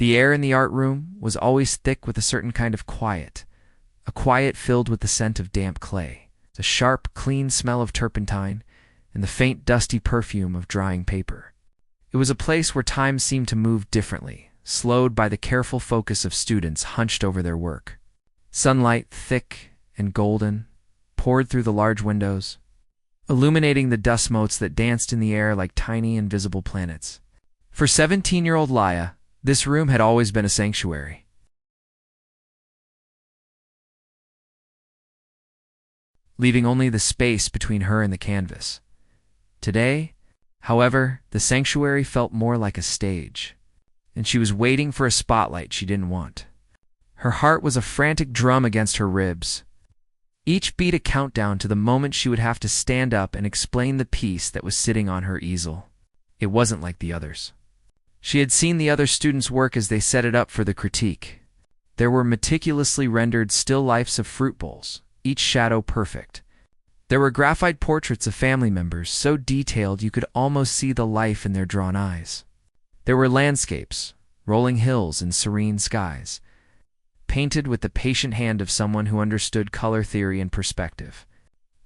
The air in the art room was always thick with a certain kind of quiet, a quiet filled with the scent of damp clay, the sharp, clean smell of turpentine, and the faint, dusty perfume of drying paper. It was a place where time seemed to move differently, slowed by the careful focus of students hunched over their work. Sunlight, thick and golden, poured through the large windows, illuminating the dust motes that danced in the air like tiny invisible planets. For 17-year-old Leah, this room had always been a sanctuary. Leaving only the space between her and the canvas. Today, however, the sanctuary felt more like a stage, and she was waiting for a spotlight she didn't want. Her heart was a frantic drum against her ribs, each beat a countdown to the moment she would have to stand up and explain the piece that was sitting on her easel. It wasn't like the others. She had seen the other students work as they set it up for the critique. There were meticulously rendered still lifes of fruit bowls, each shadow perfect. There were graphite portraits of family members, so detailed you could almost see the life in their drawn eyes. There were landscapes, rolling hills and serene skies, painted with the patient hand of someone who understood color theory and perspective.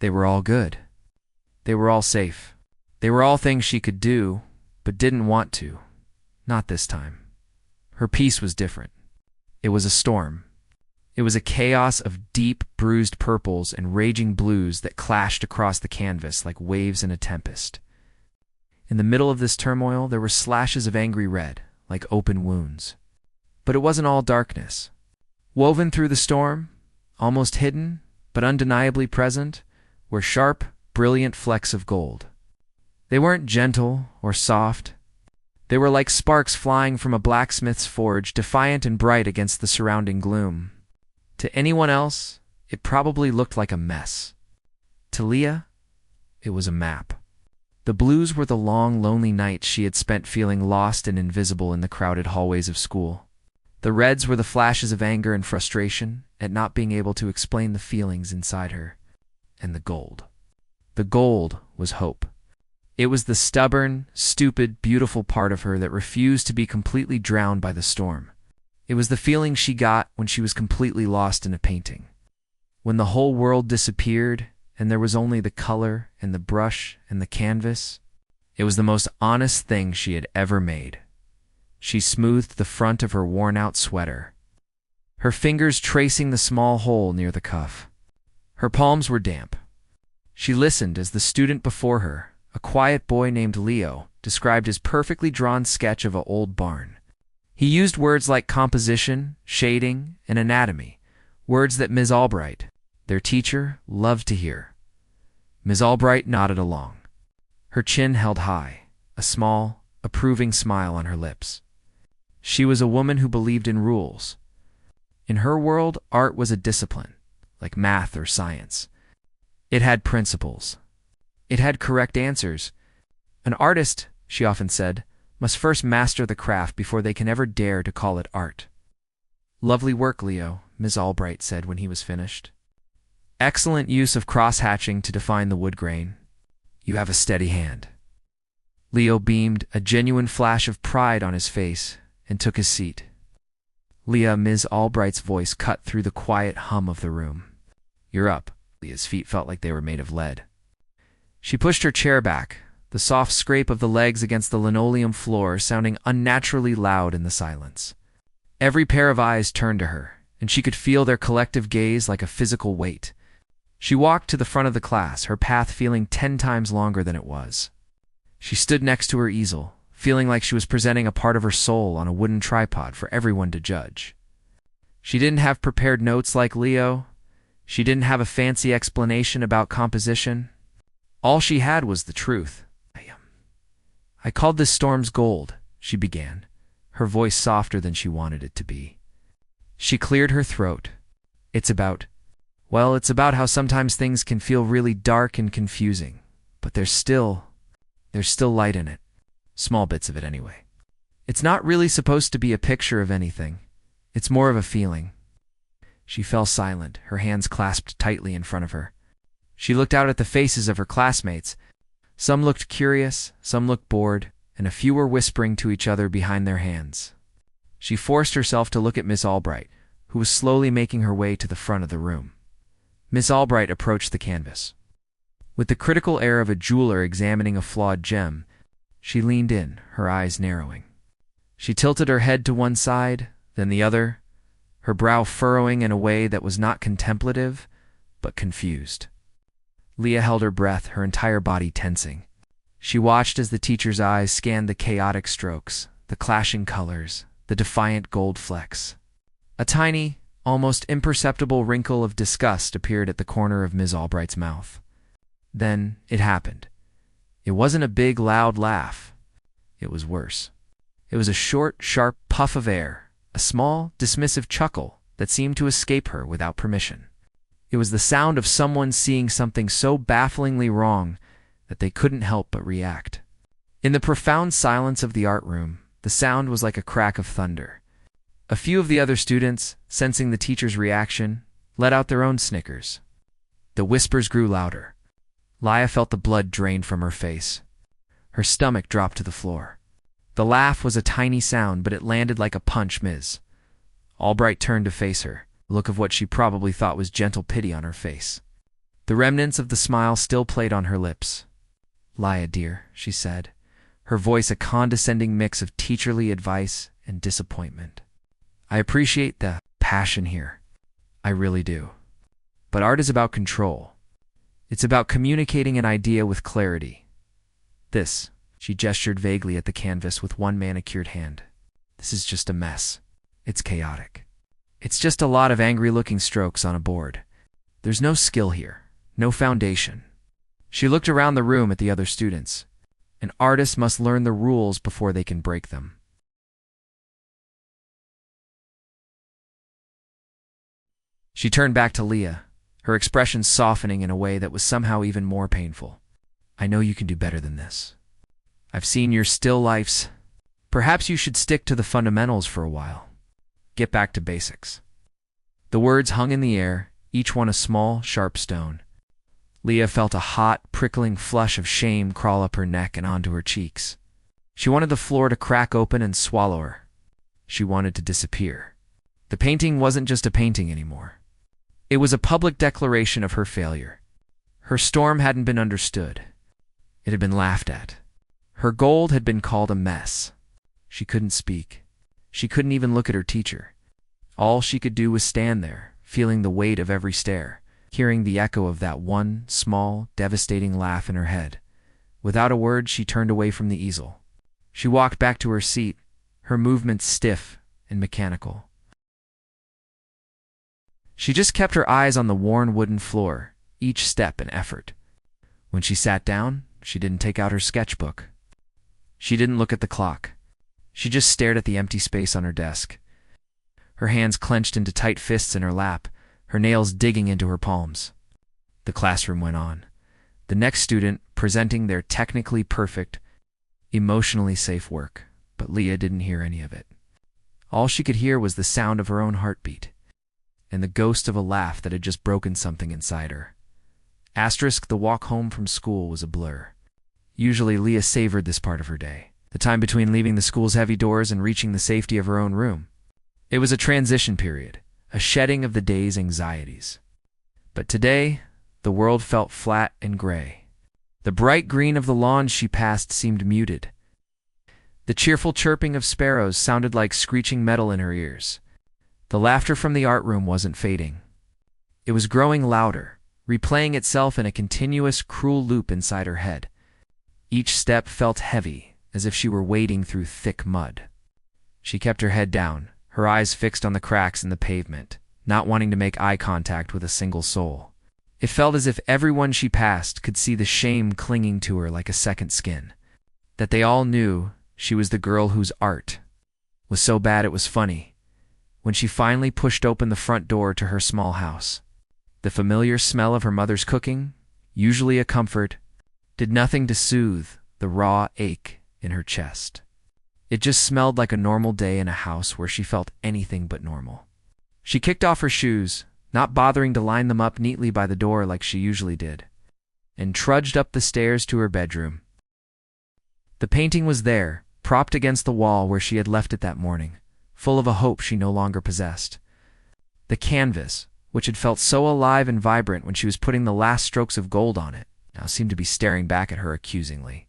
They were all good. They were all safe. They were all things she could do, but didn't want to. Not this time. Her piece was different. It was a storm. It was a chaos of deep, bruised purples and raging blues that clashed across the canvas like waves in a tempest. In the middle of this turmoil, there were slashes of angry red, like open wounds. But it wasn't all darkness. Woven through the storm, almost hidden, but undeniably present, were sharp, brilliant flecks of gold. They weren't gentle or soft. They were like sparks flying from a blacksmith's forge, defiant and bright against the surrounding gloom. To anyone else, it probably looked like a mess. To Leah, it was a map. The blues were the long, lonely nights she had spent feeling lost and invisible in the crowded hallways of school. The reds were the flashes of anger and frustration at not being able to explain the feelings inside her. And the gold. The gold was hope. It was the stubborn, stupid, beautiful part of her that refused to be completely drowned by the storm. It was the feeling she got when she was completely lost in a painting. When the whole world disappeared and there was only the color and the brush and the canvas. It was the most honest thing she had ever made. She smoothed the front of her worn-out sweater, her fingers tracing the small hole near the cuff. Her palms were damp. She listened as the student before her, a quiet boy named Leo, described his perfectly drawn sketch of an old barn. He used words like composition, shading, and anatomy, words that Ms. Albright, their teacher, loved to hear. Ms. Albright nodded along. Her chin held high, a small, approving smile on her lips. She was a woman who believed in rules. In her world, art was a discipline, like math or science. It had principles. It had correct answers. An artist, she often said, must first master the craft before they can ever dare to call it art. "Lovely work, Leo," Ms. Albright said when he was finished. "Excellent use of cross-hatching to define the wood grain. You have a steady hand." Leo beamed, a genuine flash of pride on his face, and took his seat. "Leah," Ms. Albright's voice cut through the quiet hum of the room. "You're up." Leah's feet felt like they were made of lead. She pushed her chair back, the soft scrape of the legs against the linoleum floor sounding unnaturally loud in the silence. Every pair of eyes turned to her, and she could feel their collective gaze like a physical weight. She walked to the front of the class, her path feeling 10 times longer than it was. She stood next to her easel, feeling like she was presenting a part of her soul on a wooden tripod for everyone to judge. She didn't have prepared notes like Leo. She didn't have a fancy explanation about composition. All she had was the truth. I called this storm's gold," she began, her voice softer than she wanted it to be. She cleared her throat. It's about how sometimes things can feel really dark and confusing, but there's still light in it. Small bits of it anyway. It's not really supposed to be a picture of anything. It's more of a feeling." She fell silent, her hands clasped tightly in front of her. She looked out at the faces of her classmates. Some looked curious, some looked bored, and a few were whispering to each other behind their hands. She forced herself to look at Miss Albright, who was slowly making her way to the front of the room. Miss Albright approached the canvas. With the critical air of a jeweler examining a flawed gem, she leaned in, her eyes narrowing. She tilted her head to one side, then the other, her brow furrowing in a way that was not contemplative, but confused. Leah held her breath, her entire body tensing. She watched as the teacher's eyes scanned the chaotic strokes, the clashing colors, the defiant gold flecks. A tiny, almost imperceptible wrinkle of disgust appeared at the corner of Miss Albright's mouth. Then it happened. It wasn't a big, loud laugh. It was worse. It was a short, sharp puff of air, a small, dismissive chuckle that seemed to escape her without permission. It was the sound of someone seeing something so bafflingly wrong that they couldn't help but react. In the profound silence of the art room, the sound was like a crack of thunder. A few of the other students, sensing the teacher's reaction, let out their own snickers. The whispers grew louder. Leah felt the blood drain from her face. Her stomach dropped to the floor. The laugh was a tiny sound, but it landed like a punch. Ms. Albright turned to face her, a look of what she probably thought was gentle pity on her face. The remnants of the smile still played on her lips. "Leah, dear," she said, her voice a condescending mix of teacherly advice and disappointment. "I appreciate the passion here. I really do. But art is about control. It's about communicating an idea with clarity. This," she gestured vaguely at the canvas with one manicured hand, "this is just a mess. It's chaotic. It's just a lot of angry-looking strokes on a board. There's no skill here, no foundation." She looked around the room at the other students. An artist must learn the rules before they can break them. She turned back to Leah, her expression softening in a way that was somehow even more painful. "I know you can do better than this. I've seen your still lifes. Perhaps you should stick to the fundamentals for a while. Get back to basics." The words hung in the air, each one a small, sharp stone. Leah felt a hot, prickling flush of shame crawl up her neck and onto her cheeks. She wanted the floor to crack open and swallow her. She wanted to disappear. The painting wasn't just a painting anymore. It was a public declaration of her failure. Her storm hadn't been understood. It had been laughed at. Her gold had been called a mess. She couldn't speak. She couldn't even look at her teacher. All she could do was stand there, feeling the weight of every stare, hearing the echo of that one small, devastating laugh in her head. Without a word, she turned away from the easel. She walked back to her seat, her movements stiff and mechanical. She just kept her eyes on the worn wooden floor, each step an effort. When she sat down, she didn't take out her sketchbook. She didn't look at the clock. She just stared at the empty space on her desk. Her hands clenched into tight fists in her lap, her nails digging into her palms. The classroom went on. The next student presenting their technically perfect, emotionally safe work, but Leah didn't hear any of it. All she could hear was the sound of her own heartbeat, and the ghost of a laugh that had just broken something inside her. Asterisk, the walk home from school was a blur. Usually Leah savored this part of her day, the time between leaving the school's heavy doors and reaching the safety of her own room. It was a transition period, a shedding of the day's anxieties. But today, the world felt flat and gray. The bright green of the lawns she passed seemed muted. The cheerful chirping of sparrows sounded like screeching metal in her ears. The laughter from the art room wasn't fading. It was growing louder, replaying itself in a continuous, cruel loop inside her head. Each step felt heavy, as if she were wading through thick mud. She kept her head down, her eyes fixed on the cracks in the pavement, not wanting to make eye contact with a single soul. It felt as if everyone she passed could see the shame clinging to her like a second skin. That they all knew she was the girl whose art was so bad it was funny. When she finally pushed open the front door to her small house, the familiar smell of her mother's cooking, usually a comfort, did nothing to soothe the raw ache in her chest. It just smelled like a normal day in a house where she felt anything but normal. She kicked off her shoes, not bothering to line them up neatly by the door like she usually did, and trudged up the stairs to her bedroom. The painting was there, propped against the wall where she had left it that morning, full of a hope she no longer possessed. The canvas, which had felt so alive and vibrant when she was putting the last strokes of gold on it, now seemed to be staring back at her accusingly.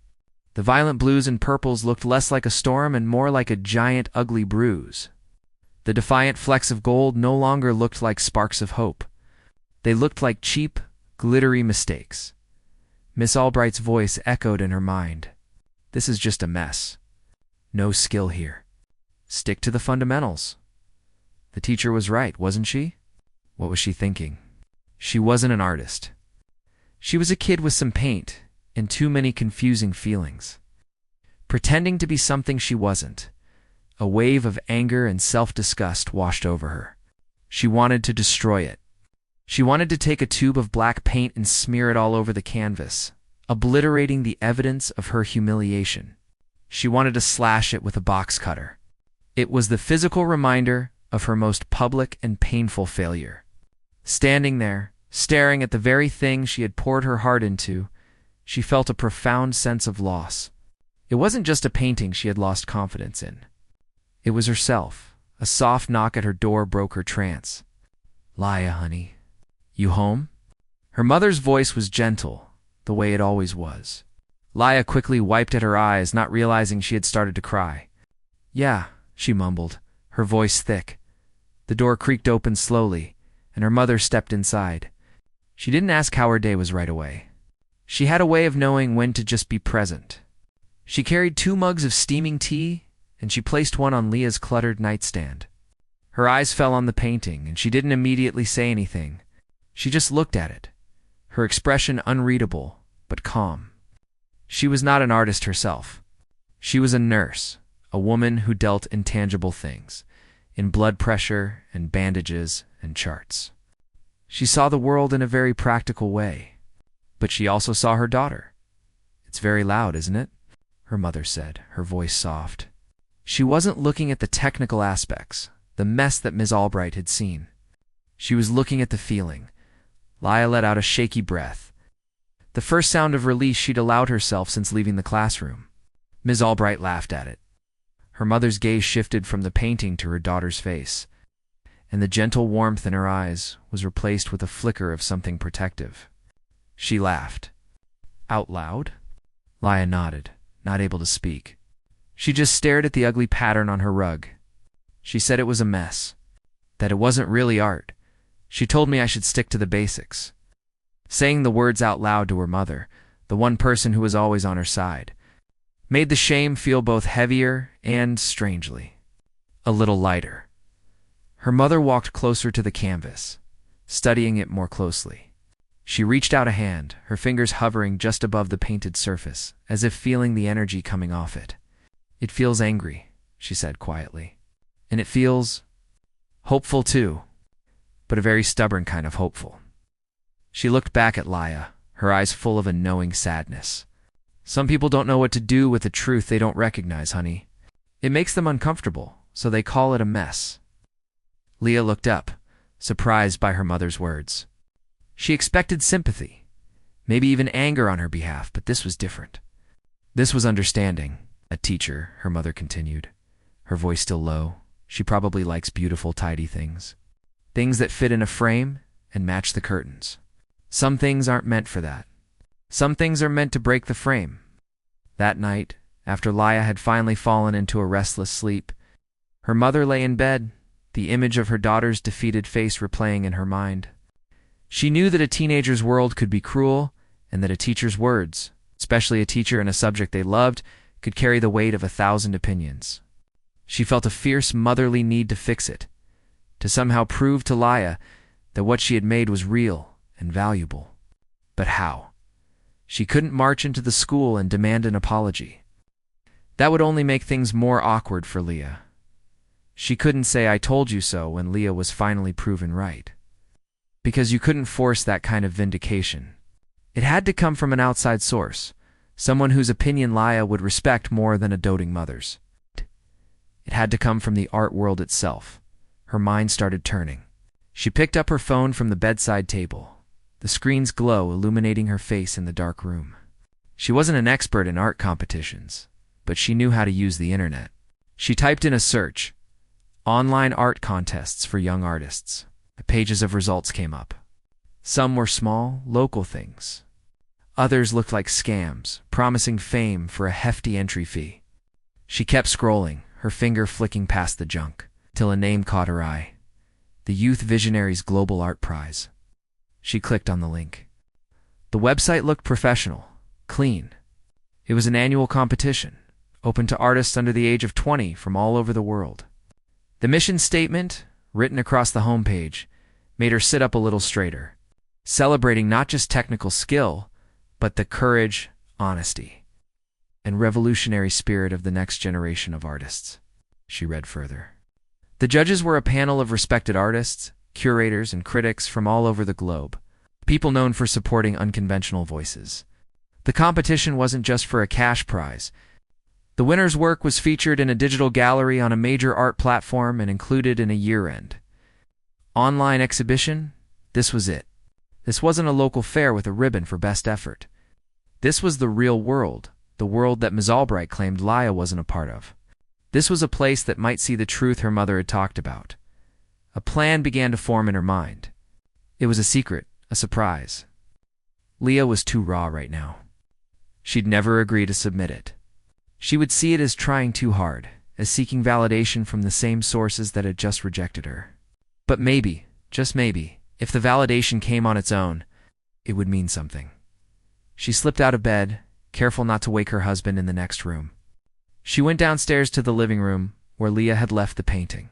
The violent blues and purples looked less like a storm and more like a giant, ugly bruise. The defiant flecks of gold no longer looked like sparks of hope. They looked like cheap, glittery mistakes. Miss Albright's voice echoed in her mind. This is just a mess. No skill here. Stick to the fundamentals. The teacher was right, wasn't she? What was she thinking? She wasn't an artist. She was a kid with some paint and too many confusing feelings. Pretending to be something she wasn't. A wave of anger and self-disgust washed over her. She wanted to destroy it. She wanted to take a tube of black paint and smear it all over the canvas, obliterating the evidence of her humiliation. She wanted to slash it with a box cutter. It was the physical reminder of her most public and painful failure. Standing there, staring at the very thing she had poured her heart into, she felt a profound sense of loss. It wasn't just a painting she had lost confidence in. It was herself. A soft knock at her door broke her trance. "Laya, honey. You home?" Her mother's voice was gentle, the way it always was. Laya quickly wiped at her eyes, not realizing she had started to cry. "Yeah," she mumbled, her voice thick. The door creaked open slowly, and her mother stepped inside. She didn't ask how her day was right away. She had a way of knowing when to just be present. She carried 2 mugs of steaming tea, and she placed one on Leah's cluttered nightstand. Her eyes fell on the painting, and she didn't immediately say anything. She just looked at it, her expression unreadable, but calm. She was not an artist herself. She was a nurse, a woman who dealt in tangible things, in blood pressure and bandages and charts. She saw the world in a very practical way, but she also saw her daughter. "It's very loud, isn't it?" her mother said, her voice soft. She wasn't looking at the technical aspects, the mess that Ms. Albright had seen. She was looking at the feeling. Laya let out a shaky breath, the first sound of release she'd allowed herself since leaving the classroom. Ms. Albright laughed at it. Her mother's gaze shifted from the painting to her daughter's face, and the gentle warmth in her eyes was replaced with a flicker of something protective. She laughed. "Out loud?" Laya nodded, not able to speak. She just stared at the ugly pattern on her rug. She said it was a mess, that it wasn't really art. She told me I should stick to the basics. Saying the words out loud to her mother, the one person who was always on her side, made the shame feel both heavier and, strangely, a little lighter. Her mother walked closer to the canvas, studying it more closely. She reached out a hand, her fingers hovering just above the painted surface, as if feeling the energy coming off it. "It feels angry," she said quietly. "And it feels hopeful too, but a very stubborn kind of hopeful." She looked back at Laya, her eyes full of a knowing sadness. "Some people don't know what to do with a truth they don't recognize, honey. It makes them uncomfortable, so they call it a mess." Leah looked up, surprised by her mother's words. She expected sympathy, maybe even anger on her behalf, but this was different. This was understanding. "A teacher," her mother continued, her voice still low. "She probably likes beautiful, tidy things. Things that fit in a frame and match the curtains. Some things aren't meant for that. Some things are meant to break the frame." That night, after Laya had finally fallen into a restless sleep, her mother lay in bed, the image of her daughter's defeated face replaying in her mind. She knew that a teenager's world could be cruel, and that a teacher's words, especially a teacher in a subject they loved, could carry the weight of 1,000 opinions. She felt a fierce motherly need to fix it, to somehow prove to Laya that what she had made was real and valuable. But how? She couldn't march into the school and demand an apology. That would only make things more awkward for Leah. She couldn't say "I told you so" when Leah was finally proven right. Because you couldn't force that kind of vindication. It had to come from an outside source, someone whose opinion Laya would respect more than a doting mother's. It had to come from the art world itself. Her mind started turning. She picked up her phone from the bedside table, the screen's glow illuminating her face in the dark room. She wasn't an expert in art competitions, but she knew how to use the internet. She typed in a search, Online art contests for young artists. Pages of results came up. Some were small, local things. Others looked like scams, promising fame for a hefty entry fee. She kept scrolling, her finger flicking past the junk, till a name caught her eye. The Youth Visionaries Global Art Prize. She clicked on the link. The website looked professional, clean. It was an annual competition, open to artists under the age of 20 from all over the world. The mission statement, written across the homepage, made her sit up a little straighter, celebrating not just technical skill, but the courage, honesty, and revolutionary spirit of the next generation of artists. She read further. The judges were a panel of respected artists, curators, and critics from all over the globe, people known for supporting unconventional voices. The competition wasn't just for a cash prize. The winner's work was featured in a digital gallery on a major art platform and included in a year-end online exhibition. This was it. This wasn't a local fair with a ribbon for best effort. This was the real world, the world that Ms. Albright claimed Leah wasn't a part of. This was a place that might see the truth her mother had talked about. A plan began to form in her mind. It was a secret, a surprise. Leah was too raw right now. She'd never agree to submit it. She would see it as trying too hard, as seeking validation from the same sources that had just rejected her. But maybe, just maybe, if the validation came on its own, it would mean something. She slipped out of bed, careful not to wake her husband in the next room. She went downstairs to the living room, where Leah had left the painting.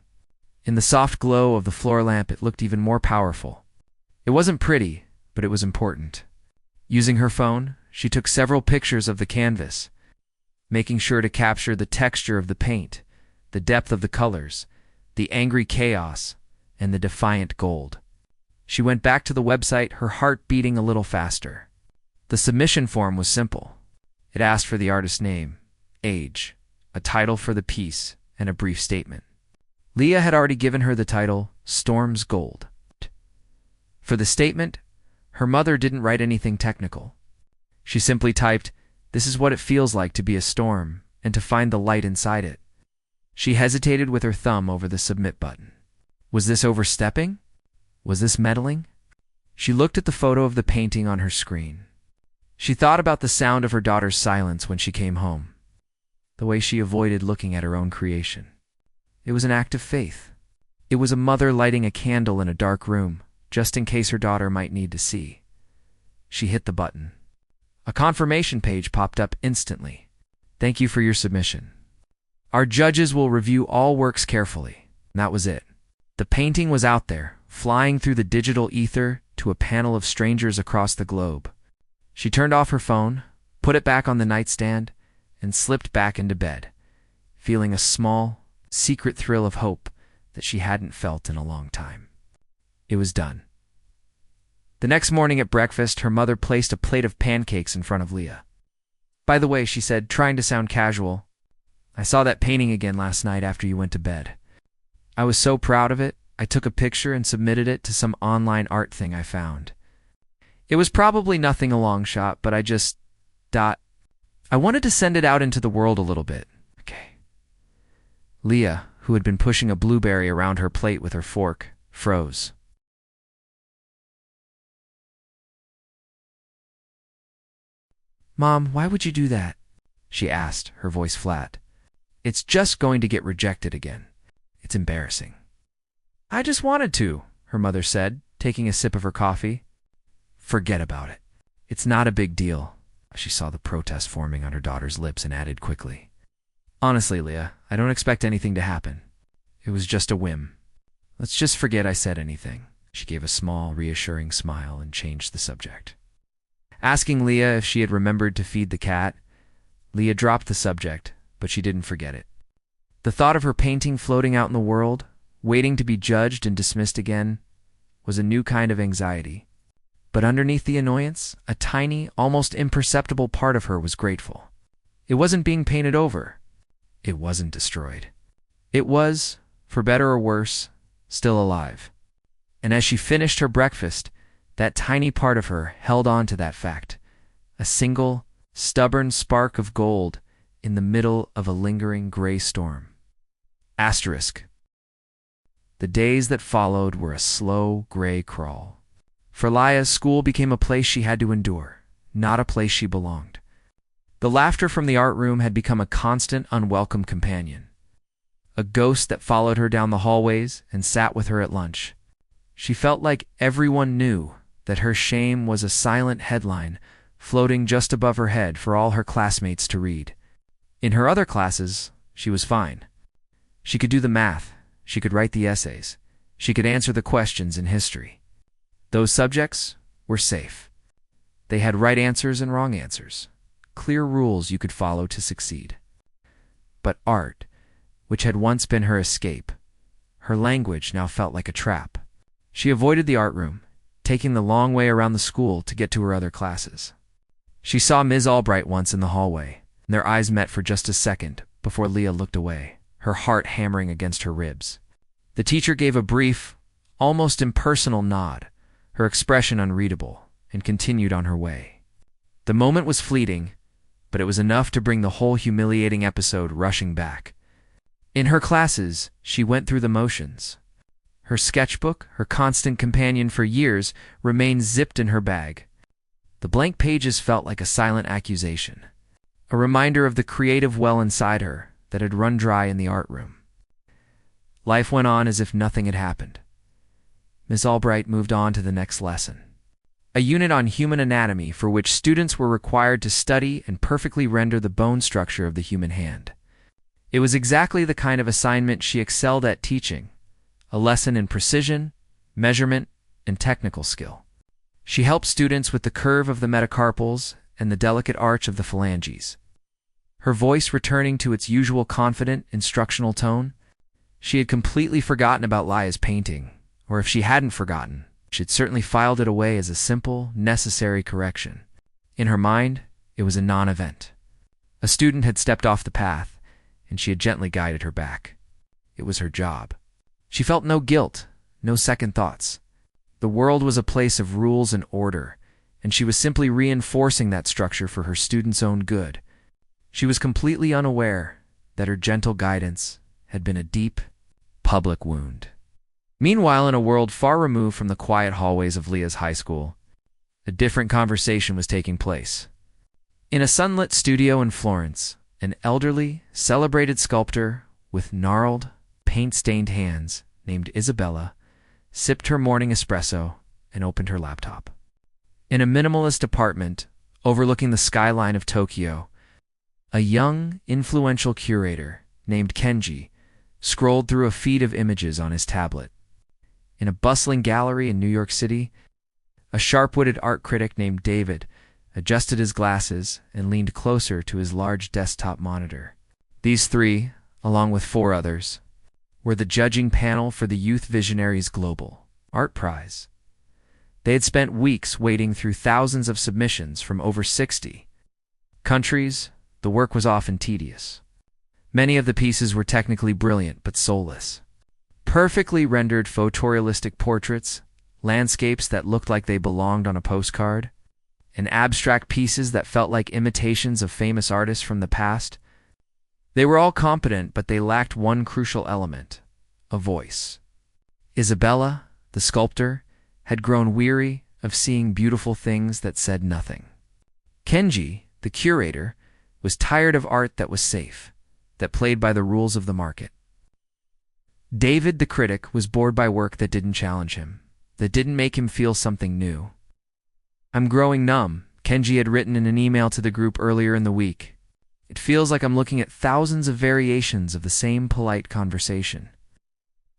In the soft glow of the floor lamp, it looked even more powerful. It wasn't pretty, but it was important. Using her phone, she took several pictures of the canvas, making sure to capture the texture of the paint, the depth of the colors, the angry chaos, and the defiant gold. She went back to the website, her heart beating a little faster. The submission form was simple. It asked for the artist's name, age, a title for the piece, and a brief statement. Leah had already given her the title, Storm's Gold. For the statement, her mother didn't write anything technical. She simply typed, "This is what it feels like to be a storm, and to find the light inside it." She hesitated with her thumb over the submit button. Was this overstepping? Was this meddling? She looked at the photo of the painting on her screen. She thought about the sound of her daughter's silence when she came home, the way she avoided looking at her own creation. It was an act of faith. It was a mother lighting a candle in a dark room, just in case her daughter might need to see. She hit the button. A confirmation page popped up instantly. "Thank you for your submission. Our judges will review all works carefully." And that was it. The painting was out there, flying through the digital ether to a panel of strangers across the globe. She turned off her phone, put it back on the nightstand, and slipped back into bed, feeling a small, secret thrill of hope that she hadn't felt in a long time. It was done. The next morning at breakfast, her mother placed a plate of pancakes in front of Leah. "By the way," she said, trying to sound casual, "I saw that painting again last night after you went to bed. I was so proud of it, I took a picture and submitted it to some online art thing I found. It was probably nothing a long shot, but I wanted to send it out into the world a little bit." Okay. Leah, who had been pushing a blueberry around her plate with her fork, froze. "Mom, why would you do that?" she asked, her voice flat. "It's just going to get rejected again. It's embarrassing." "I just wanted to," her mother said, taking a sip of her coffee. "Forget about it. It's not a big deal." She saw the protest forming on her daughter's lips and added quickly, "Honestly, Leah, I don't expect anything to happen. It was just a whim. Let's just forget I said anything." She gave a small, reassuring smile and changed the subject. Asking Leah if she had remembered to feed the cat, Leah dropped the subject, but she didn't forget it. The thought of her painting floating out in the world, waiting to be judged and dismissed again, was a new kind of anxiety. But underneath the annoyance, a tiny, almost imperceptible part of her was grateful. It wasn't being painted over. It wasn't destroyed. It was, for better or worse, still alive. And as she finished her breakfast, that tiny part of her held on to that fact, a single, stubborn spark of gold in the middle of a lingering gray storm. Asterisk. The days that followed were a slow, gray crawl. For Leah, school became a place she had to endure, not a place she belonged. The laughter from the art room had become a constant, unwelcome companion, a ghost that followed her down the hallways and sat with her at lunch. She felt like everyone knew that her shame was a silent headline floating just above her head for all her classmates to read. In her other classes, she was fine. She could do the math, she could write the essays, she could answer the questions in history. Those subjects were safe. They had right answers and wrong answers, clear rules you could follow to succeed. But art, which had once been her escape, her language now felt like a trap. She avoided the art room, taking the long way around the school to get to her other classes. She saw Ms. Albright once in the hallway, and their eyes met for just a second before Leah looked away, her heart hammering against her ribs. The teacher gave a brief, almost impersonal nod, her expression unreadable, and continued on her way. The moment was fleeting, but it was enough to bring the whole humiliating episode rushing back. In her classes, she went through the motions. Her sketchbook, her constant companion for years, remained zipped in her bag. The blank pages felt like a silent accusation, a reminder of the creative well inside her that had run dry in the art room. Life went on as if nothing had happened. Miss Albright moved on to the next lesson, a unit on human anatomy for which students were required to study and perfectly render the bone structure of the human hand. It was exactly the kind of assignment she excelled at teaching, a lesson in precision, measurement, and technical skill. She helped students with the curve of the metacarpals and the delicate arch of the phalanges. Her voice returning to its usual confident, instructional tone. She had completely forgotten about Leah's painting, or if she hadn't forgotten, she had certainly filed it away as a simple, necessary correction. In her mind, it was a non-event. A student had stepped off the path, and she had gently guided her back. It was her job. She felt no guilt, no second thoughts. The world was a place of rules and order, and she was simply reinforcing that structure for her students' own good. She was completely unaware that her gentle guidance had been a deep, public wound. Meanwhile, in a world far removed from the quiet hallways of Leah's high school, a different conversation was taking place. In a sunlit studio in Florence, an elderly, celebrated sculptor with gnarled, paint-stained hands named Isabella sipped her morning espresso and opened her laptop. In a minimalist apartment overlooking the skyline of Tokyo, a young, influential curator named Kenji scrolled through a feed of images on his tablet. In a bustling gallery in New York City, a sharp-witted art critic named David adjusted his glasses and leaned closer to his large desktop monitor. These three, along with four others, were the judging panel for the Youth Visionaries Global Art Prize. They had spent weeks wading through thousands of submissions from over 60 countries. The work was often tedious. Many of the pieces were technically brilliant but soulless. Perfectly rendered photorealistic portraits, landscapes that looked like they belonged on a postcard, and abstract pieces that felt like imitations of famous artists from the past. They were all competent, but they lacked one crucial element: a voice. Isabella, the sculptor, had grown weary of seeing beautiful things that said nothing. Kenji, the curator, was tired of art that was safe, that played by the rules of the market. David, the critic, was bored by work that didn't challenge him, that didn't make him feel something new. "I'm growing numb," Kenji had written in an email to the group earlier in the week. "It feels like I'm looking at thousands of variations of the same polite conversation."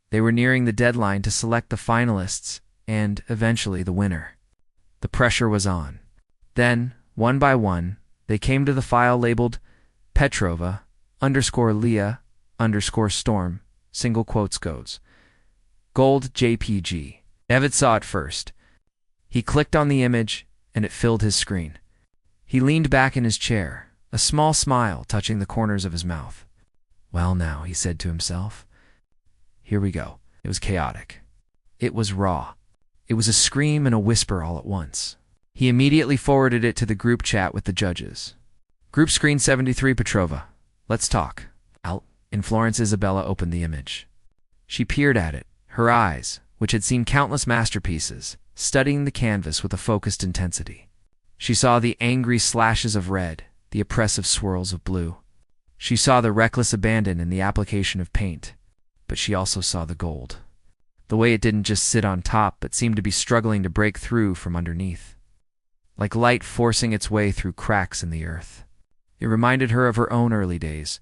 They were nearing the deadline to select the finalists and, eventually, the winner. The pressure was on. Then, one by one, they came to the file labeled Petrova_Leah_Storm, single quotes goes. Gold JPG. David saw it first. He clicked on the image, and it filled his screen. He leaned back in his chair, a small smile touching the corners of his mouth. "Well now," he said to himself. "Here we go." It was chaotic. It was raw. It was a scream and a whisper all at once. He immediately forwarded it to the group chat with the judges. "Group screen 73 Petrova. Let's talk." Out. In Florence, Isabella opened the image. She peered at it, her eyes, which had seen countless masterpieces, studying the canvas with a focused intensity. She saw the angry slashes of red, the oppressive swirls of blue. She saw the reckless abandon in the application of paint, but she also saw the gold. The way it didn't just sit on top, but seemed to be struggling to break through from underneath, like light forcing its way through cracks in the earth. It reminded her of her own early days,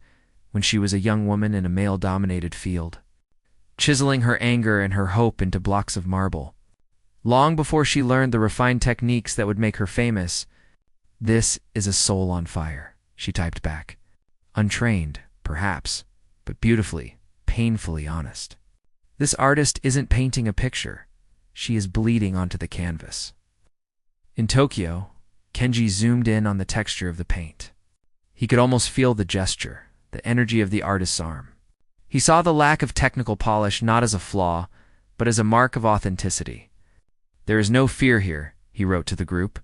when she was a young woman in a male-dominated field, chiseling her anger and her hope into blocks of marble. Long before she learned the refined techniques that would make her famous, "This is a soul on fire," she typed back. Untrained, perhaps, but beautifully, painfully honest. This artist isn't painting a picture. She is bleeding onto the canvas. In Tokyo, Kenji zoomed in on the texture of the paint. He could almost feel the gesture, the energy of the artist's arm. He saw the lack of technical polish not as a flaw, but as a mark of authenticity. "There is no fear here," he wrote to the group.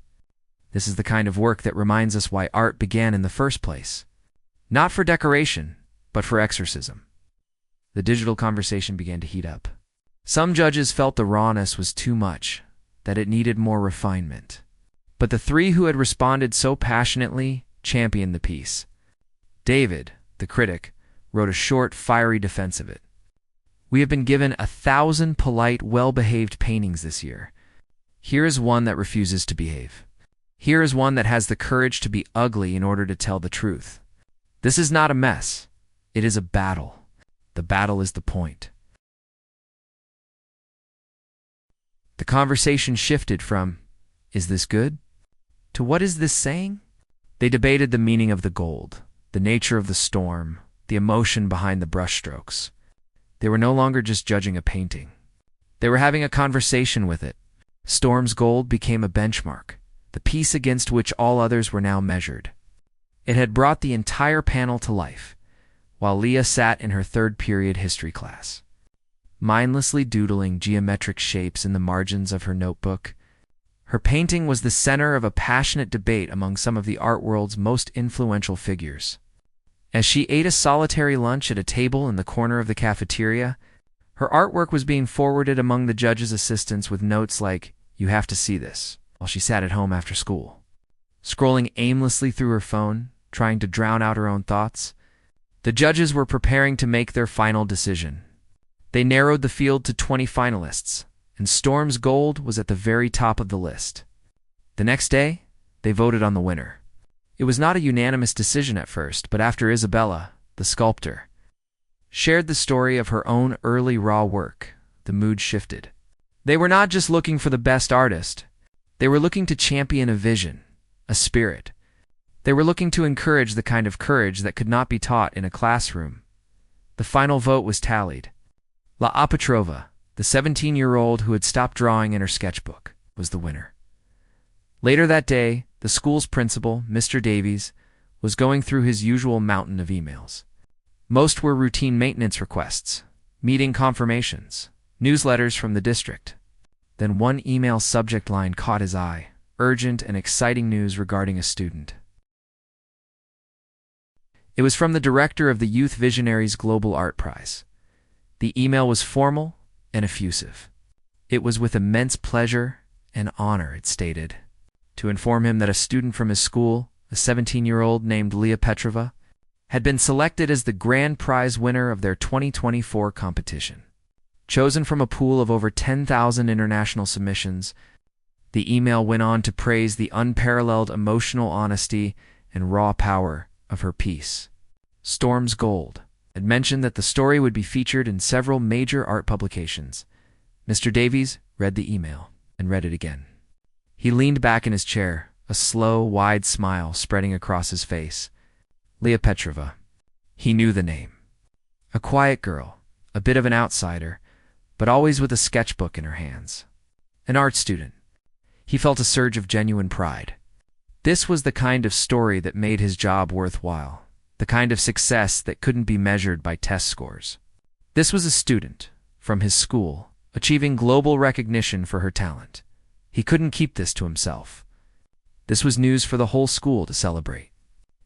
"This is the kind of work that reminds us why art began in the first place. Not for decoration, but for exorcism." The digital conversation began to heat up. Some judges felt the rawness was too much, that it needed more refinement. But the three who had responded so passionately championed the piece. David, the critic, wrote a short, fiery defense of it. "We have been given 1,000 polite, well-behaved paintings this year. Here is one that refuses to behave. Here is one that has the courage to be ugly in order to tell the truth. This is not a mess. It is a battle. The battle is the point." The conversation shifted from, "Is this good?" to "What is this saying?" They debated the meaning of the gold, the nature of the storm, the emotion behind the brushstrokes. They were no longer just judging a painting. They were having a conversation with it. Storm's gold became a benchmark, the piece against which all others were now measured. It had brought the entire panel to life, while Leah sat in her third period history class, mindlessly doodling geometric shapes in the margins of her notebook. Her painting was the center of a passionate debate among some of the art world's most influential figures. As she ate a solitary lunch at a table in the corner of the cafeteria, her artwork was being forwarded among the judge's assistants with notes like, "You have to see this," while she sat at home after school. Scrolling aimlessly through her phone, trying to drown out her own thoughts, the judges were preparing to make their final decision. They narrowed the field to 20 finalists, and Storm's gold was at the very top of the list. The next day, they voted on the winner. It was not a unanimous decision at first, but after Isabella, the sculptor, shared the story of her own early raw work, the mood shifted. They were not just looking for the best artist. They were looking to champion a vision, a spirit. They were looking to encourage the kind of courage that could not be taught in a classroom. The final vote was tallied. La Petrova, the 17-year-old who had stopped drawing in her sketchbook, was the winner. Later that day, the school's principal, Mr. Davies, was going through his usual mountain of emails. Most were routine maintenance requests, meeting confirmations, newsletters from the district. Then one email subject line caught his eye, urgent and exciting news regarding a student. It was from the director of the Youth Visionaries Global Art Prize. The email was formal and effusive. It was with immense pleasure and honor, it stated, to inform him that a student from his school, a 17-year-old named Leah Petrova, had been selected as the grand prize winner of their 2024 competition. Chosen from a pool of over 10,000 international submissions, the email went on to praise the unparalleled emotional honesty and raw power of her piece. Storm's Gold had mentioned that the story would be featured in several major art publications. Mr. Davies read the email and read it again. He leaned back in his chair, a slow, wide smile spreading across his face. Leah Petrova. He knew the name. A quiet girl, a bit of an outsider, but always with a sketchbook in her hands. An art student. He felt a surge of genuine pride. This was the kind of story that made his job worthwhile, the kind of success that couldn't be measured by test scores. This was a student, from his school, achieving global recognition for her talent. He couldn't keep this to himself. This was news for the whole school to celebrate.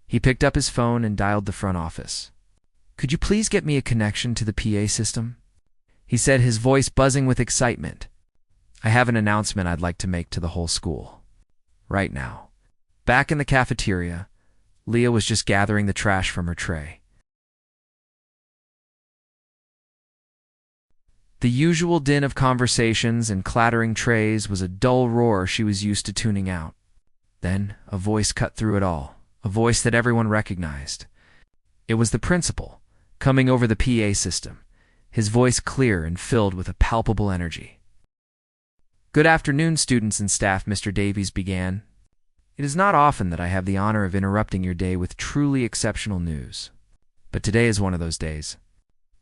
He picked up his phone and dialed the front office. "Could you please get me a connection to the PA system?" he said, his voice buzzing with excitement. "I have an announcement I'd like to make to the whole school. Right now." Back in the cafeteria, Leah was just gathering the trash from her tray. The usual din of conversations and clattering trays was a dull roar she was used to tuning out. Then a voice cut through it all, a voice that everyone recognized. It was the principal, coming over the PA system, his voice clear and filled with a palpable energy. "Good afternoon, students and staff," Mr. Davies began. "It is not often that I have the honor of interrupting your day with truly exceptional news. But today is one of those days.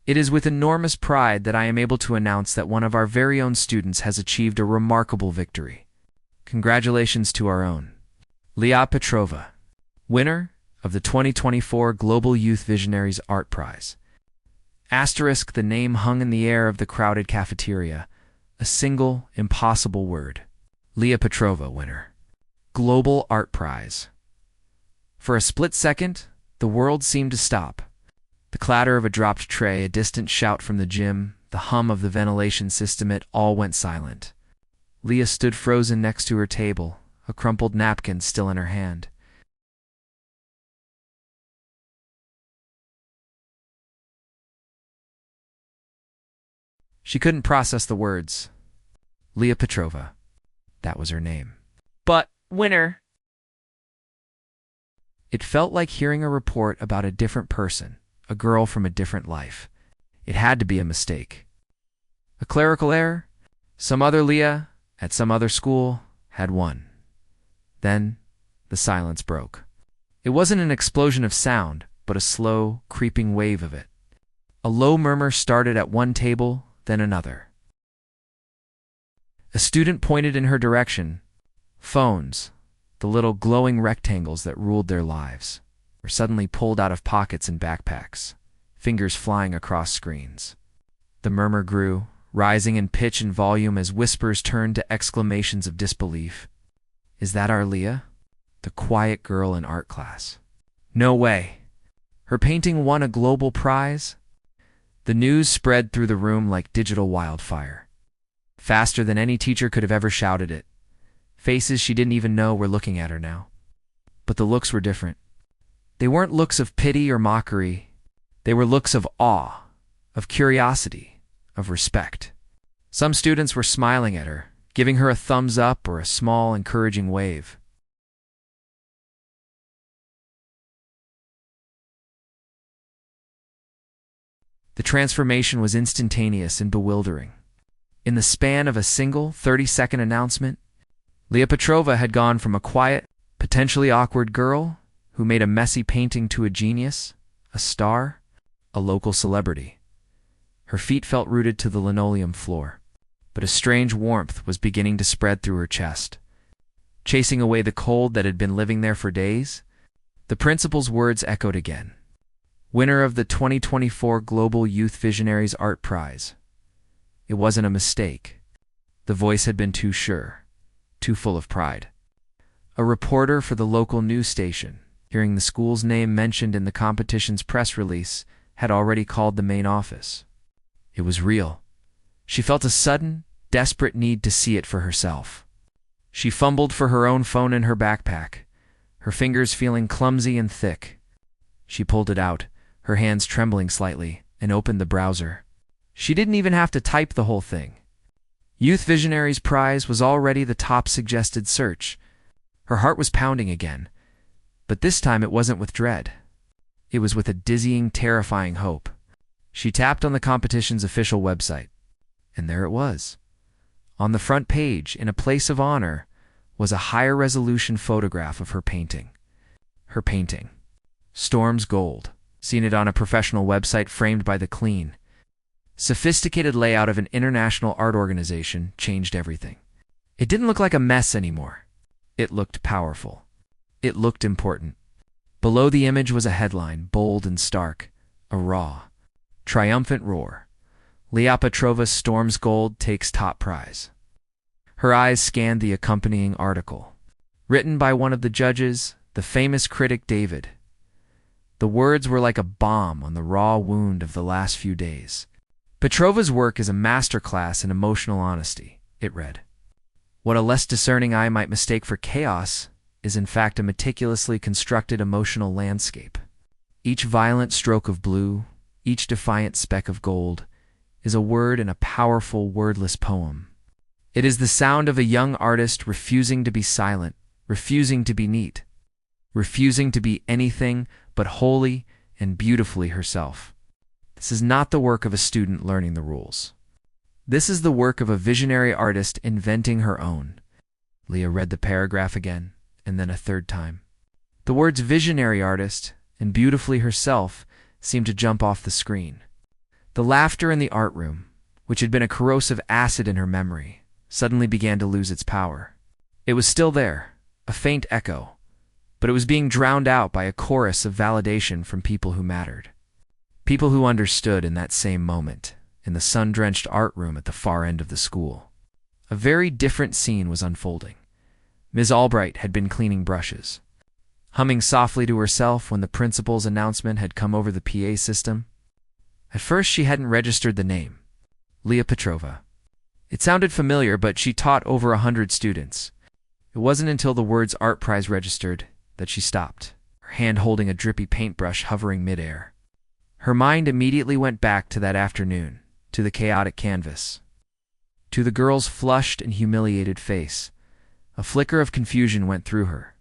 It is with enormous pride that I am able to announce that one of our very own students has achieved a remarkable victory. Congratulations to our own Leah Petrova, winner of the 2024 Global Youth Visionaries Art Prize." Asterisk, the name hung in the air of the crowded cafeteria, a single, impossible word. Leah Petrova, winner. Global Art Prize. For a split second, the world seemed to stop. The clatter of a dropped tray, a distant shout from the gym, the hum of the ventilation system, it all went silent. Leah stood frozen next to her table, a crumpled napkin still in her hand. She couldn't process the words. Leah Petrova. That was her name. But, winner! It felt like hearing a report about a different person, a girl from a different life. It had to be a mistake. A clerical error? Some other Leah, at some other school, had won. Then, the silence broke. It wasn't an explosion of sound, but a slow, creeping wave of it. A low murmur started at one table, then another. A student pointed in her direction. Phones, the little glowing rectangles that ruled their lives, were suddenly pulled out of pockets and backpacks, fingers flying across screens. The murmur grew, rising in pitch and volume as whispers turned to exclamations of disbelief. "Is that our Leah? The quiet girl in art class? No way! Her painting won a global prize?" The news spread through the room like digital wildfire. Faster than any teacher could have ever shouted it. Faces she didn't even know were looking at her now. But the looks were different. They weren't looks of pity or mockery. They were looks of awe, of curiosity, of respect. Some students were smiling at her, giving her a thumbs up or a small, encouraging wave. The transformation was instantaneous and bewildering. In the span of a single 30-second announcement, Leah Petrova had gone from a quiet, potentially awkward girl who made a messy painting to a genius, a star, a local celebrity. Her feet felt rooted to the linoleum floor, but a strange warmth was beginning to spread through her chest. Chasing away the cold that had been living there for days, the principal's words echoed again. Winner of the 2024 Global Youth Visionaries Art Prize. It wasn't a mistake. The voice had been too sure, too full of pride. A reporter for the local news station, hearing the school's name mentioned in the competition's press release, had already called the main office. It was real. She felt a sudden, desperate need to see it for herself. She fumbled for her own phone in her backpack, her fingers feeling clumsy and thick. She pulled it out, her hands trembling slightly, and opened the browser. She didn't even have to type the whole thing. Youth Visionaries Prize was already the top suggested search. Her heart was pounding again, but this time it wasn't with dread. It was with a dizzying, terrifying hope. She tapped on the competition's official website, and there it was. On the front page, in a place of honor, was a higher resolution photograph of her painting. Her painting. Storm's Gold. Seen it on a professional website framed by the clean, sophisticated layout of an international art organization changed everything. It didn't look like a mess anymore. It looked powerful. It looked important. Below the image was a headline, bold and stark, a raw, triumphant roar. Leah Petrova's Storm's Gold takes top prize. Her eyes scanned the accompanying article. Written by one of the judges, the famous critic David. The words were like a balm on the raw wound of the last few days. Petrova's work is a masterclass in emotional honesty, it read. What a less discerning eye might mistake for chaos is in fact a meticulously constructed emotional landscape. Each violent stroke of blue, each defiant speck of gold, is a word in a powerful wordless poem. It is the sound of a young artist refusing to be silent, refusing to be neat, refusing to be anything but wholly and beautifully herself. This is not the work of a student learning the rules. This is the work of a visionary artist inventing her own. Leah read the paragraph again, and then a third time. The words visionary artist and beautifully herself seemed to jump off the screen. The laughter in the art room, which had been a corrosive acid in her memory, suddenly began to lose its power. It was still there, a faint echo, but it was being drowned out by a chorus of validation from people who mattered. People who understood in that same moment, in the sun-drenched art room at the far end of the school. A very different scene was unfolding. Ms. Albright had been cleaning brushes, humming softly to herself when the principal's announcement had come over the PA system. At first she hadn't registered the name, Leah Petrova. It sounded familiar, but she taught over 100 students. It wasn't until the words art prize registered that she stopped, her hand holding a drippy paintbrush hovering midair. Her mind immediately went back to that afternoon, to the chaotic canvas, to the girl's flushed and humiliated face. A flicker of confusion went through her.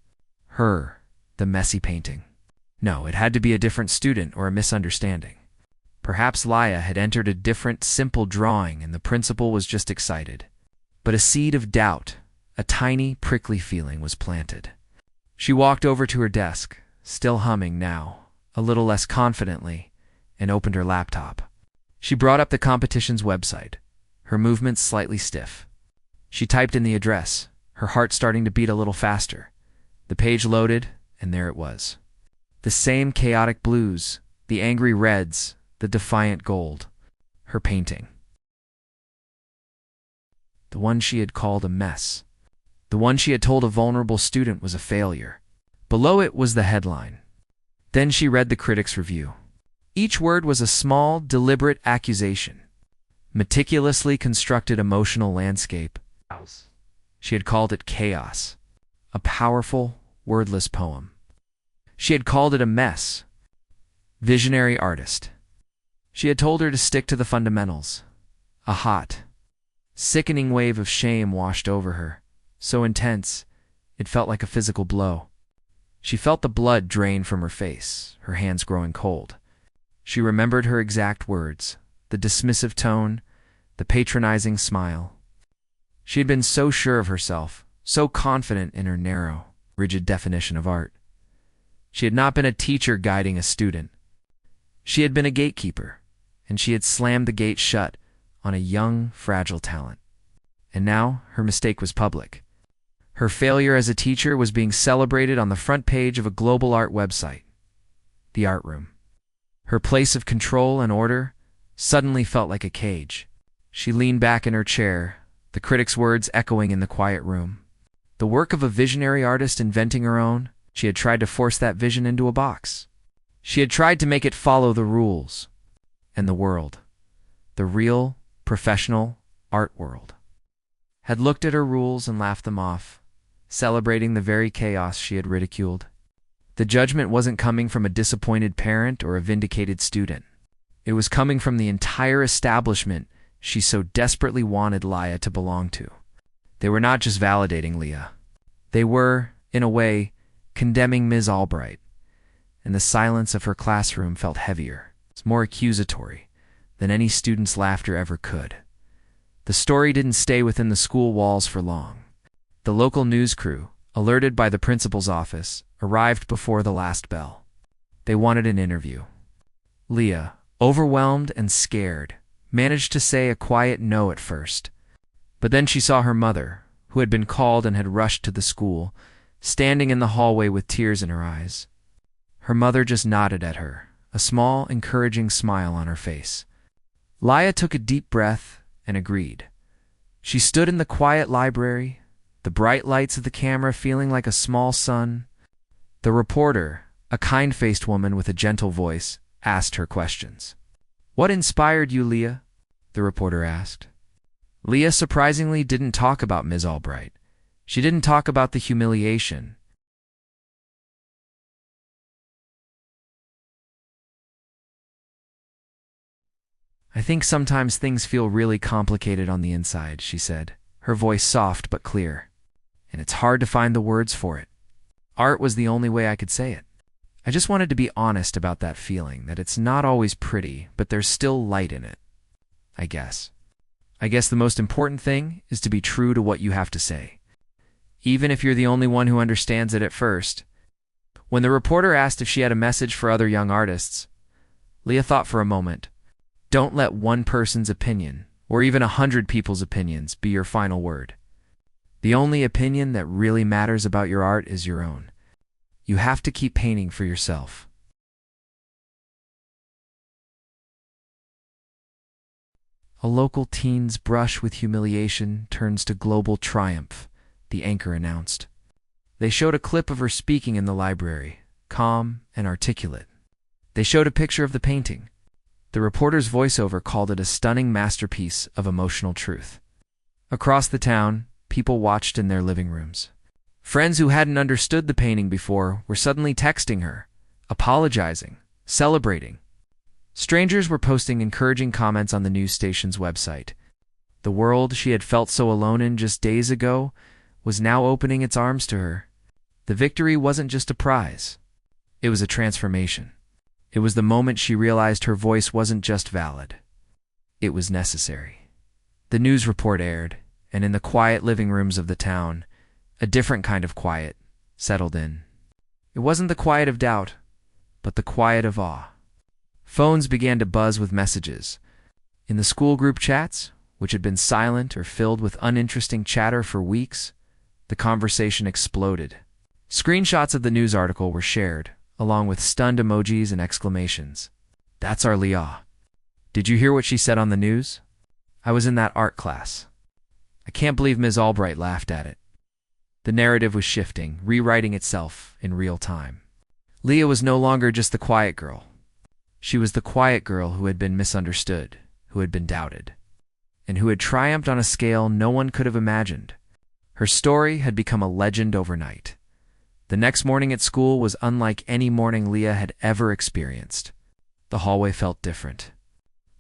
Her, the messy painting. No, it had to be a different student or a misunderstanding. Perhaps Leah had entered a different, simple drawing and the principal was just excited. But a seed of doubt, a tiny, prickly feeling was planted. She walked over to her desk, still humming now, a little less confidently, and opened her laptop. She brought up the competition's website, her movements slightly stiff. She typed in the address, her heart starting to beat a little faster. The page loaded, and there it was. The same chaotic blues, the angry reds, the defiant gold. Her painting. The one she had called a mess. The one she had told a vulnerable student was a failure. Below it was the headline. Then she read the critic's review. Each word was a small, deliberate accusation. Meticulously constructed emotional landscape. She had called it chaos. A powerful, wordless poem. She had called it a mess. Visionary artist. She had told her to stick to the fundamentals. A hot, sickening wave of shame washed over her, so intense it felt like a physical blow. She felt the blood drain from her face, her hands growing cold. She remembered her exact words, the dismissive tone, the patronizing smile. She had been so sure of herself, so confident in her narrow, rigid definition of art. She had not been a teacher guiding a student. She had been a gatekeeper, and she had slammed the gate shut on a young, fragile talent. And now her mistake was public. Her failure as a teacher was being celebrated on the front page of a global art website, the art room. Her place of control and order suddenly felt like a cage. She leaned back in her chair, the critic's words echoing in the quiet room. The work of a visionary artist inventing her own, she had tried to force that vision into a box. She had tried to make it follow the rules. And the world, the real, professional art world, had looked at her rules and laughed them off, celebrating the very chaos she had ridiculed. The judgment wasn't coming from a disappointed parent or a vindicated student. It was coming from the entire establishment she so desperately wanted Leah to belong to. They were not just validating Leah. They were, in a way, condemning Ms. Albright, and the silence of her classroom felt heavier. It's more accusatory than any student's laughter ever could. The story didn't stay within the school walls for long. The local news crew, alerted by the principal's office, arrived before the last bell. They wanted an interview. Leah, overwhelmed and scared, managed to say a quiet no at first. But then she saw her mother, who had been called and had rushed to the school, standing in the hallway with tears in her eyes. Her mother just nodded at her, a small, encouraging smile on her face. Leah took a deep breath and agreed. She stood in the quiet library, the bright lights of the camera feeling like a small sun. The reporter, a kind-faced woman with a gentle voice, asked her questions. "What inspired you, Leah? the reporter asked. Leah surprisingly didn't talk about Ms. Albright. She didn't talk about the humiliation. I think sometimes things feel really complicated on the inside, she said, her voice soft but clear. And it's hard to find the words for it. Art was the only way I could say it. I just wanted to be honest about that feeling, that it's not always pretty, but there's still light in it. I guess the most important thing is to be true to what you have to say, even if you're the only one who understands it at first. When the reporter asked if she had a message for other young artists, Leah thought for a moment. Don't let one person's opinion, or even 100 people's opinions, be your final word. The only opinion that really matters about your art is your own. You have to keep painting for yourself. A local teen's brush with humiliation turns to global triumph, the anchor announced. They showed a clip of her speaking in the library, calm and articulate. They showed a picture of the painting. The reporter's voiceover called it a stunning masterpiece of emotional truth. Across the town, people watched in their living rooms. Friends who hadn't understood the painting before were suddenly texting her, apologizing, celebrating. Strangers were posting encouraging comments on the news station's website. The world she had felt so alone in just days ago was now opening its arms to her. The victory wasn't just a prize. It was a transformation. It was the moment she realized her voice wasn't just valid. It was necessary. The news report aired, and in the quiet living rooms of the town, a different kind of quiet settled in. It wasn't the quiet of doubt, but the quiet of awe. Phones began to buzz with messages. In the school group chats, which had been silent or filled with uninteresting chatter for weeks, the conversation exploded. Screenshots of the news article were shared, along with stunned emojis and exclamations. That's our Leah. Did you hear what she said on the news? I was in that art class. I can't believe Ms. Albright laughed at it. The narrative was shifting, rewriting itself in real time. Leah was no longer just the quiet girl. She was the quiet girl who had been misunderstood, who had been doubted, and who had triumphed on a scale no one could have imagined. Her story had become a legend overnight. The next morning at school was unlike any morning Leah had ever experienced. The hallway felt different.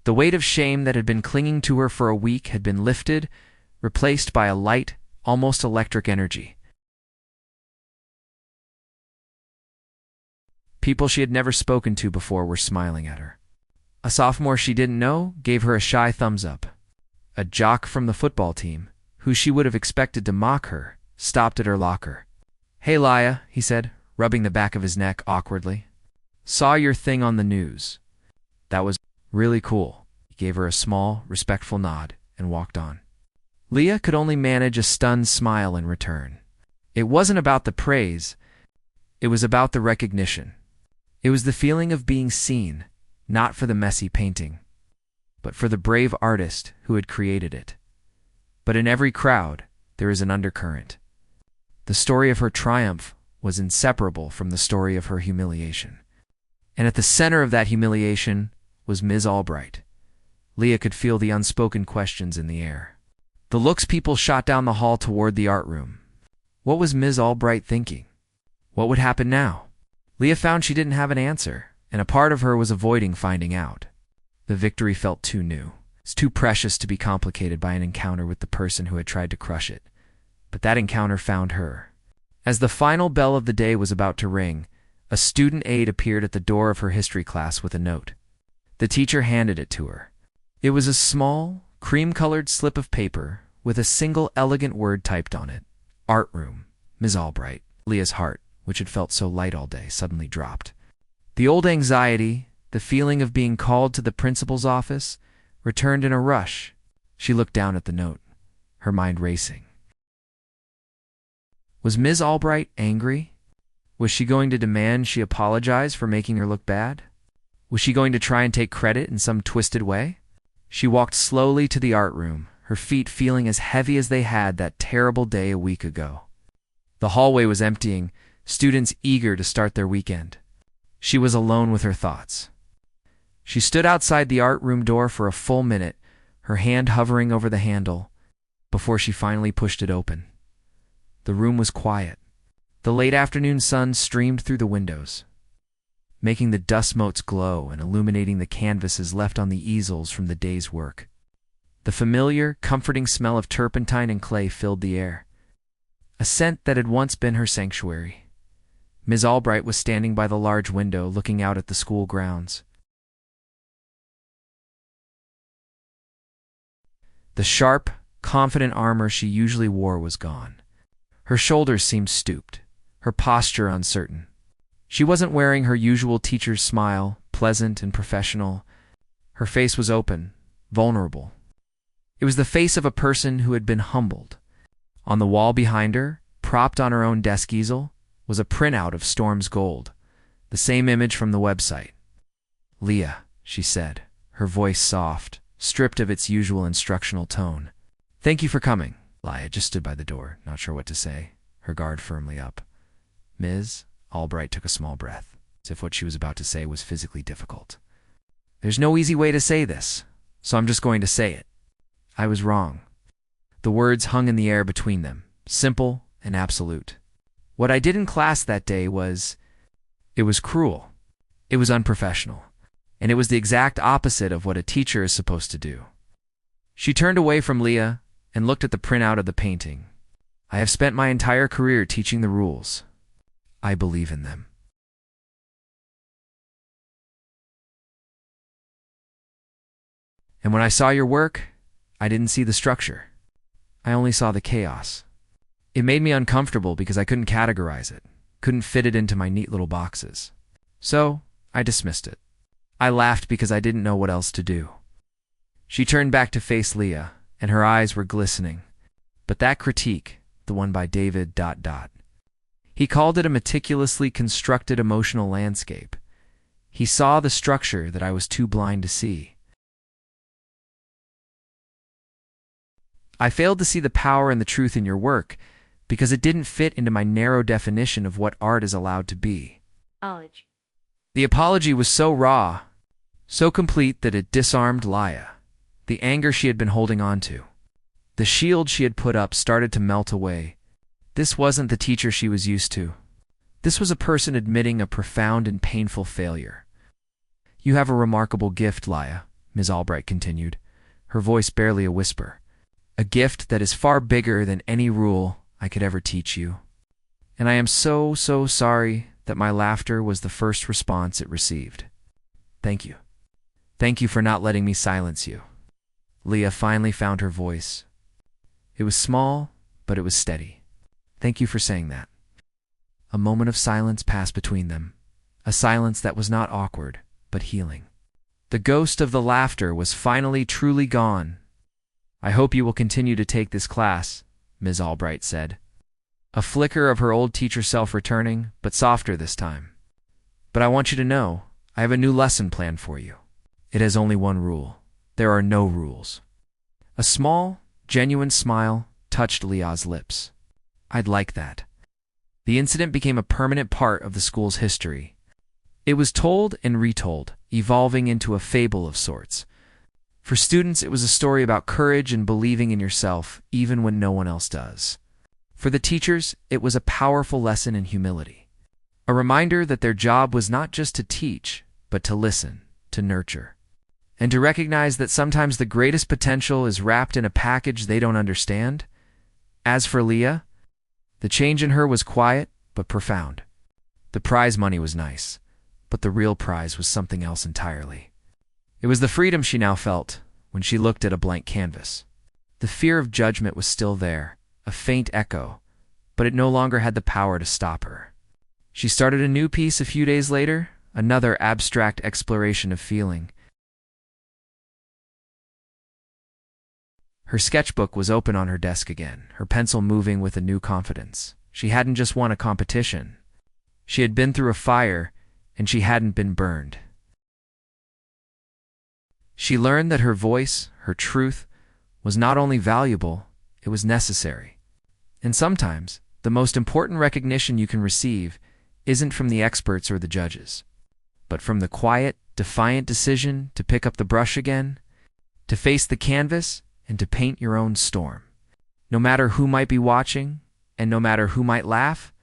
The weight of shame that had been clinging to her for a week had been lifted, replaced by a light, almost electric energy. People she had never spoken to before were smiling at her. A sophomore she didn't know gave her a shy thumbs up. A jock from the football team, who she would have expected to mock her, stopped at her locker. Hey, Leah, he said, rubbing the back of his neck awkwardly. Saw your thing on the news. That was really cool. He gave her a small, respectful nod and walked on. Leah could only manage a stunned smile in return. It wasn't about the praise. It was about the recognition. It was the feeling of being seen, not for the messy painting, but for the brave artist who had created it. But in every crowd, there is an undercurrent. The story of her triumph was inseparable from the story of her humiliation. And at the center of that humiliation was Ms. Albright. Leah could feel the unspoken questions in the air. The looks people shot down the hall toward the art room. What was Ms. Albright thinking? What would happen now? Leah found she didn't have an answer, and a part of her was avoiding finding out. The victory felt too new. It's too precious to be complicated by an encounter with the person who had tried to crush it. But that encounter found her. As the final bell of the day was about to ring, a student aide appeared at the door of her history class with a note. The teacher handed it to her. It was a small, cream-colored slip of paper with a single elegant word typed on it. Art room, Ms. Albright. Leah's heart, which had felt so light all day, suddenly dropped. The old anxiety, the feeling of being called to the principal's office, returned in a rush. She looked down at the note, her mind racing. Was Ms. Albright angry? Was she going to demand she apologize for making her look bad? Was she going to try and take credit in some twisted way? She walked slowly to the art room, her feet feeling as heavy as they had that terrible day a week ago. The hallway was emptying, students eager to start their weekend. She was alone with her thoughts. She stood outside the art room door for a full minute, her hand hovering over the handle before she finally pushed it open. The room was quiet. The late afternoon sun streamed through the windows, making the dust motes glow and illuminating the canvases left on the easels from the day's work. The familiar, comforting smell of turpentine and clay filled the air, a scent that had once been her sanctuary. Ms. Albright was standing by the large window looking out at the school grounds. The sharp, confident armor she usually wore was gone. Her shoulders seemed stooped, her posture uncertain. She wasn't wearing her usual teacher's smile, pleasant and professional. Her face was open, vulnerable. It was the face of a person who had been humbled. On the wall behind her, propped on her own desk easel, was a printout of Storm's Gold, the same image from the website. "Leah," she said, her voice soft, stripped of its usual instructional tone. "Thank you for coming." Leah just stood by the door, not sure what to say, her guard firmly up. Ms. Albright took a small breath, as if what she was about to say was physically difficult. "There's no easy way to say this, so I'm just going to say it. I was wrong." The words hung in the air between them, simple and absolute. What I did in class that day was cruel. It was unprofessional. And it was the exact opposite of what a teacher is supposed to do. She turned away from Leah and looked at the printout of the painting. "I have spent my entire career teaching the rules. I believe in them. And when I saw your work, I didn't see the structure. I only saw the chaos. It made me uncomfortable because I couldn't categorize it, couldn't fit it into my neat little boxes. So I dismissed it. I laughed because I didn't know what else to do." She turned back to face Leah, and her eyes were glistening. But that critique, the one by David ... He called it a meticulously constructed emotional landscape. He saw the structure that I was too blind to see. "I failed to see the power and the truth in your work because it didn't fit into my narrow definition of what art is allowed to be." Apology. The apology was so raw, so complete that it disarmed Leah. The anger she had been holding on to, the shield she had put up, started to melt away. This wasn't the teacher she was used to. This was a person admitting a profound and painful failure. "You have a remarkable gift, Leah," Ms. Albright continued, her voice barely a whisper. "A gift that is far bigger than any rule I could ever teach you. And I am so sorry that my laughter was the first response it received. Thank you. Thank you for not letting me silence you." Leah finally found her voice. It was small, but it was steady. "Thank you for saying that." A moment of silence passed between them, a silence that was not awkward, but healing. The ghost of the laughter was finally truly gone. "I hope you will continue to take this class," Ms. Albright said. A flicker of her old teacher self returning, but softer this time. "But I want you to know, I have a new lesson planned for you. It has only one rule. There are no rules." A small, genuine smile touched Leah's lips. "I'd like that." The incident became a permanent part of the school's history. It was told and retold, evolving into a fable of sorts. For students, it was a story about courage and believing in yourself, even when no one else does. For the teachers, it was a powerful lesson in humility. A reminder that their job was not just to teach, but to listen, to nurture, and to recognize that sometimes the greatest potential is wrapped in a package they don't understand. As for Leah, the change in her was quiet but profound. The prize money was nice, but the real prize was something else entirely. It was the freedom she now felt when she looked at a blank canvas. The fear of judgment was still there, a faint echo, but it no longer had the power to stop her. She started a new piece a few days later, another abstract exploration of feeling. Her sketchbook was open on her desk again, her pencil moving with a new confidence. She hadn't just won a competition. She had been through a fire, and she hadn't been burned. She learned that her voice, her truth, was not only valuable, it was necessary. And sometimes, the most important recognition you can receive isn't from the experts or the judges, but from the quiet, defiant decision to pick up the brush again to face the canvas and to paint your own storm. No matter who might be watching, and no matter who might laugh,